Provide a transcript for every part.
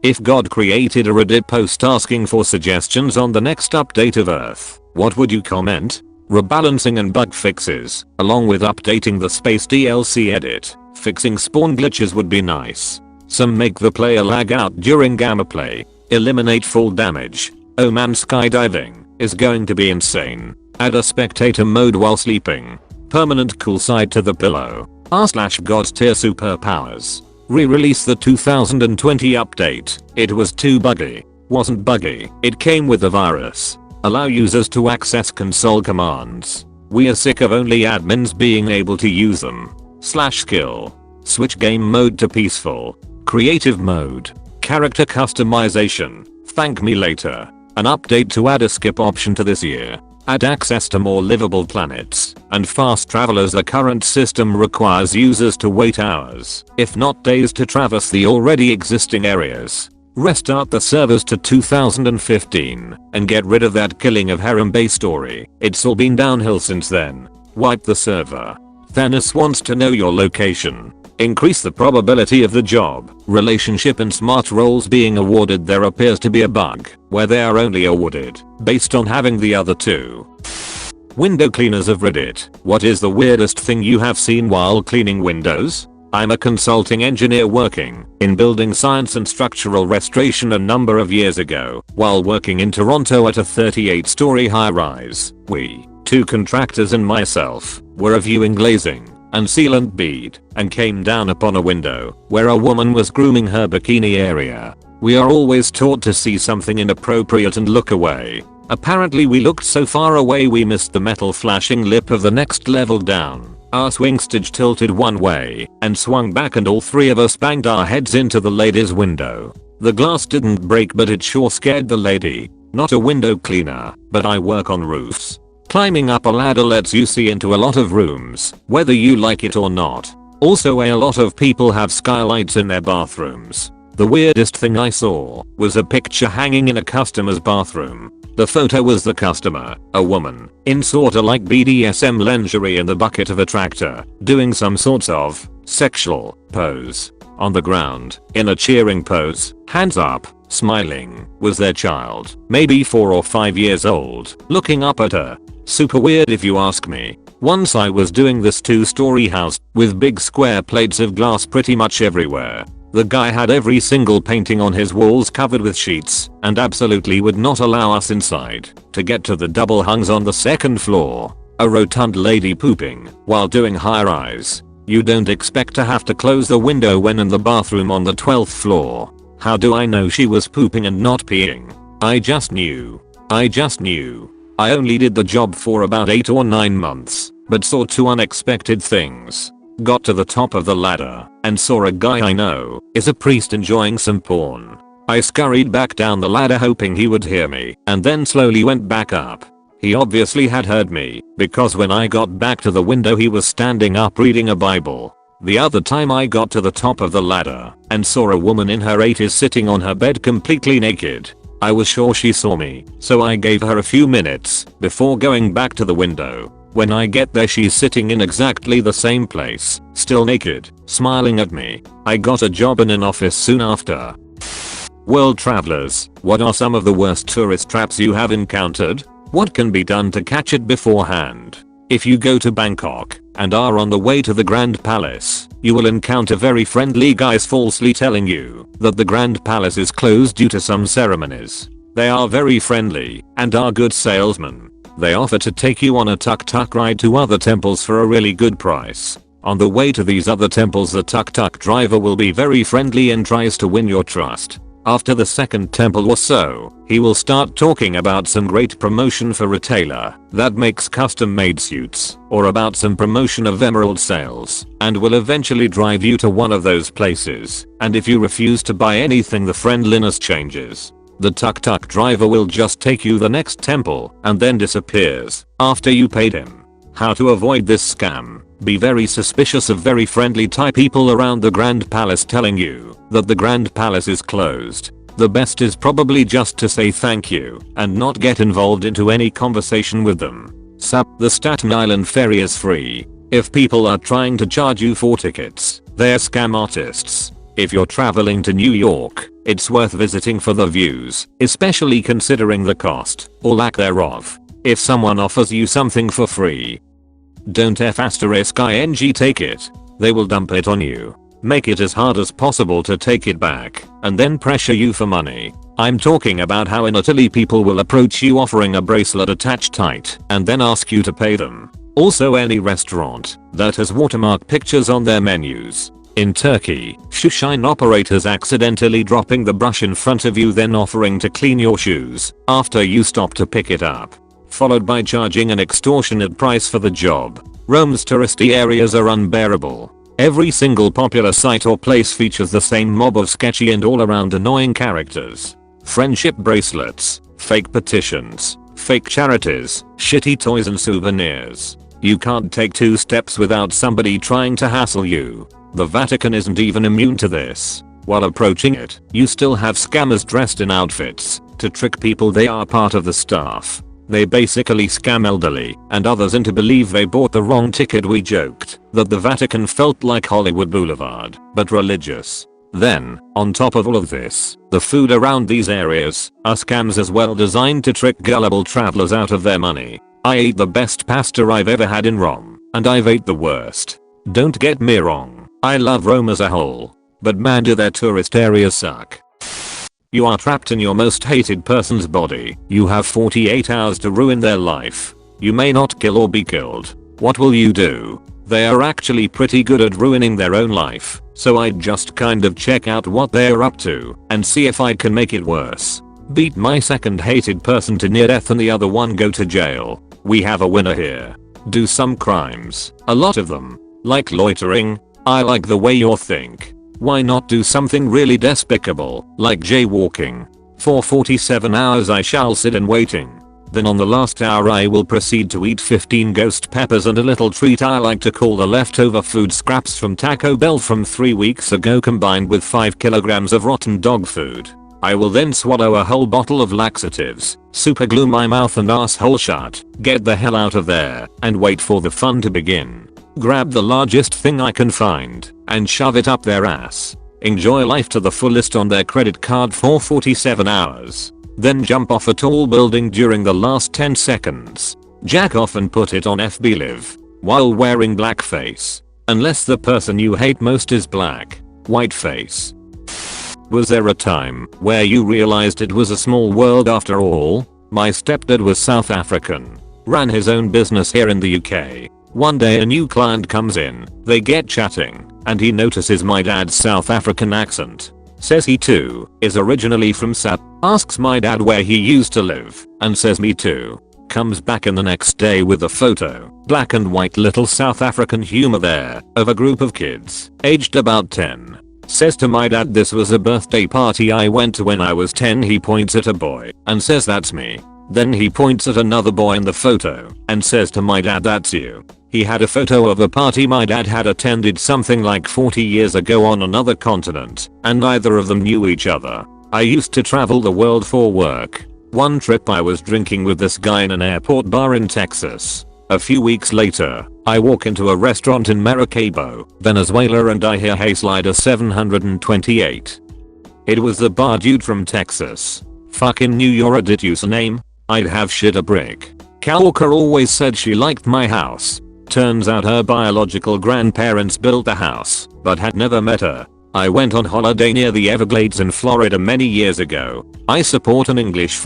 If God created a Reddit post asking for suggestions on the next update of Earth, what would you comment? Rebalancing and bug fixes, along with updating the space DLC edit. Fixing spawn glitches would be nice. Some make the player lag out during gamma play. Eliminate fall damage. Oh man, skydiving is going to be insane. Add a spectator mode while sleeping. Permanent cool side to the pillow. R/God's tier superpowers. Re-release the 2020 update. It was too buggy. Wasn't buggy, it came with a virus. Allow users to access console commands. We are sick of only admins being able to use them. /skill. Switch game mode to peaceful. Creative mode. Character customization. Thank me later. An update to add a skip option to this year. Add access to more livable planets and fast travel, as the current system requires users to wait hours, if not days, to traverse the already existing areas. Restart the servers to 2015 and get rid of that killing of Harambe story. It's all been downhill since then. Wipe the server. Thanos wants to know your location. Increase the probability of the job, relationship and smart roles being awarded. There appears to be a bug where they are only awarded based on having the other two. Window cleaners of Reddit. What is the weirdest thing you have seen while cleaning windows? I'm a consulting engineer working in building science and structural restoration a number of years ago while working in Toronto at a 38-story high-rise. We, two contractors and myself, were reviewing glazing and sealant bead and came down upon a window where a woman was grooming her bikini area. We are always taught to see something inappropriate and look away. Apparently we looked so far away we missed the metal flashing lip of the next level down. Our swing stage tilted one way and swung back, and all three of us banged our heads into the lady's window. The glass didn't break, but it sure scared the lady. Not a window cleaner, but I work on roofs. Climbing up a ladder lets you see into a lot of rooms, whether you like it or not. Also, a lot of people have skylights in their bathrooms. The weirdest thing I saw was a picture hanging in a customer's bathroom. The photo was the customer, a woman, in sorta like BDSM lingerie in the bucket of a tractor, doing some sorts of sexual pose. On the ground, in a cheering pose, hands up, smiling, was their child, maybe 4 or 5 years old, looking up at her. Super weird if you ask me. Once I was doing this 2-story house with big square plates of glass pretty much everywhere. The guy had every single painting on his walls covered with sheets and absolutely would not allow us inside. To get to the double hungs on the 2nd floor, a rotund lady pooping while doing high rise. You don't expect to have to close the window when in the bathroom on the 12th floor. How do I know she was pooping and not peeing? I just knew. I only did the job for about 8 or 9 months, but saw 2 unexpected things. Got to the top of the ladder and saw a guy I know is a priest enjoying some porn. I scurried back down the ladder hoping he would hear me, and then slowly went back up. He obviously had heard me, because when I got back to the window he was standing up reading a Bible. The other time I got to the top of the ladder and saw a woman in her 80s sitting on her bed completely naked. I was sure she saw me, so I gave her a few minutes before going back to the window. When I get there she's sitting in exactly the same place, still naked, smiling at me. I got a job in an office soon after. World travelers, what are some of the worst tourist traps you have encountered? What can be done to catch it beforehand? If you go to Bangkok and are on the way to the Grand Palace, you will encounter very friendly guys falsely telling you that the Grand Palace is closed due to some ceremonies. They are very friendly and are good salesmen. They offer to take you on a tuk-tuk ride to other temples for a really good price. On the way to these other temples the tuk-tuk driver will be very friendly and tries to win your trust. After the 2nd temple or so, he will start talking about some great promotion for retailer that makes custom made suits, or about some promotion of emerald sales, and will eventually drive you to one of those places, and if you refuse to buy anything the friendliness changes. The tuk-tuk driver will just take you the next temple and then disappears after you paid him. How to avoid this scam? Be very suspicious of very friendly type people around the Grand Palace telling you that the Grand Palace is closed. The best is probably just to say thank you and not get involved into any conversation with them. The Staten Island ferry is free. If people are trying to charge you for tickets, they're scam artists. If you're traveling to New York, it's worth visiting for the views, especially considering the cost, or lack thereof. If someone offers you something for free, don't *ing take it. They will dump it on you. Make it as hard as possible to take it back, and then pressure you for money. I'm talking about how in Italy people will approach you offering a bracelet attached tight and then ask you to pay them. Also any restaurant that has watermark pictures on their menus. In Turkey, shoeshine operators accidentally dropping the brush in front of you then offering to clean your shoes after you stop to pick it up, followed by charging an extortionate price for the job. Rome's touristy areas are unbearable. Every single popular site or place features the same mob of sketchy and all around annoying characters. Friendship bracelets, fake petitions, fake charities, shitty toys and souvenirs. You can't take 2 steps without somebody trying to hassle you. The Vatican isn't even immune to this. While approaching it, you still have scammers dressed in outfits to trick people they are part of the staff. They basically scam elderly and others into believe they bought the wrong ticket. We joked that the Vatican felt like Hollywood Boulevard, but religious. Then, on top of all of this, the food around these areas are scams as well, designed to trick gullible travelers out of their money. I ate the best pasta I've ever had in Rome, and I've ate the worst. Don't get me wrong, I love Rome as a whole, but man do their tourist areas suck. You are trapped in your most hated person's body. You have 48 hours to ruin their life. You may not kill or be killed. What will you do? They are actually pretty good at ruining their own life, so I'd just kind of check out what they're up to and see if I can make it worse. Beat my second hated person to near death and the other one go to jail. We have a winner here. Do some crimes, a lot of them, like loitering. I like the way you think. Why not do something really despicable, like jaywalking? For 47 hours I shall sit in waiting. Then on the last hour I will proceed to eat 15 ghost peppers and a little treat I like to call the leftover food scraps from Taco Bell from 3 weeks ago combined with 5 kilograms of rotten dog food. I will then swallow a whole bottle of laxatives, super glue my mouth and asshole shut, get the hell out of there, and wait for the fun to begin. Grab the largest thing I can find and shove it up their ass. Enjoy life to the fullest on their credit card for 47 hours. Then jump off a tall building during the last 10 seconds. Jack off and put it on FB Live while wearing blackface. Unless the person you hate most is black. Whiteface. Was there a time where you realized it was a small world after all? My stepdad was South African. Ran his own business here in the UK. One day a new client comes in, they get chatting, and he notices my dad's South African accent. Says he too is originally from South. Asks my dad where he used to live, and says me too. Comes back in the next day with a photo, black and white little South African humor there, of a group of kids, aged about 10. Says to my dad this was a birthday party I went to when I was 10. He points at a boy, and says that's me. Then he points at another boy in the photo, and says to my dad that's you. He had a photo of a party my dad had attended something like 40 years ago on another continent, and neither of them knew each other. I used to travel the world for work. One trip I was drinking with this guy in an airport bar in Texas. A few weeks later, I walk into a restaurant in Maracaibo, Venezuela, and I hear "Hey Slider 728. It was the bar dude from Texas. Fucking knew your Reddit username. I'd have shit a brick. Kalka always said she liked my house. Turns out her biological grandparents built the house, but had never met her. I went on holiday near the Everglades in Florida many years ago. I support an English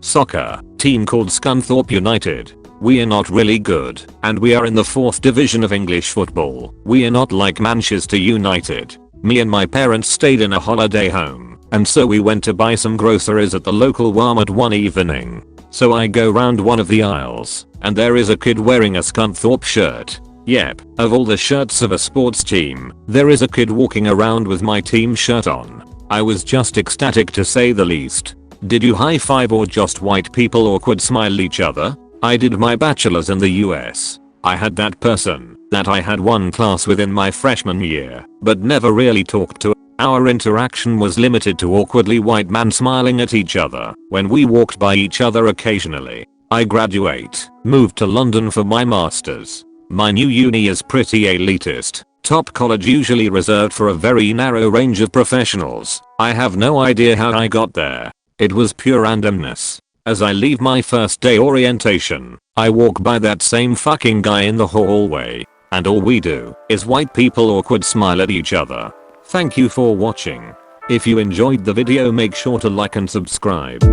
soccer team called Scunthorpe United. We are not really good, and we are in the 4th division of English football. We are not like Manchester United. Me and my parents stayed in a holiday home, and so we went to buy some groceries at the local Walmart one evening. So I go round one of the aisles, and there is a kid wearing a Scunthorpe shirt. Yep, of all the shirts of a sports team, there is a kid walking around with my team shirt on. I was just ecstatic to say the least. Did you high five or just white people awkward smile each other? I did my bachelor's in the US. I had that person that I had one class with in my freshman year, but never really talked to. Our interaction was limited to awkwardly white men smiling at each other when we walked by each other occasionally. I moved to London for my masters. My new uni is pretty elitist. Top college usually reserved for a very narrow range of professionals. I have no idea how I got there. It was pure randomness. As I leave my first day orientation, I walk by that same fucking guy in the hallway, and all we do is white people awkward smile at each other. Thank you for watching. If you enjoyed the video, make sure to like and subscribe.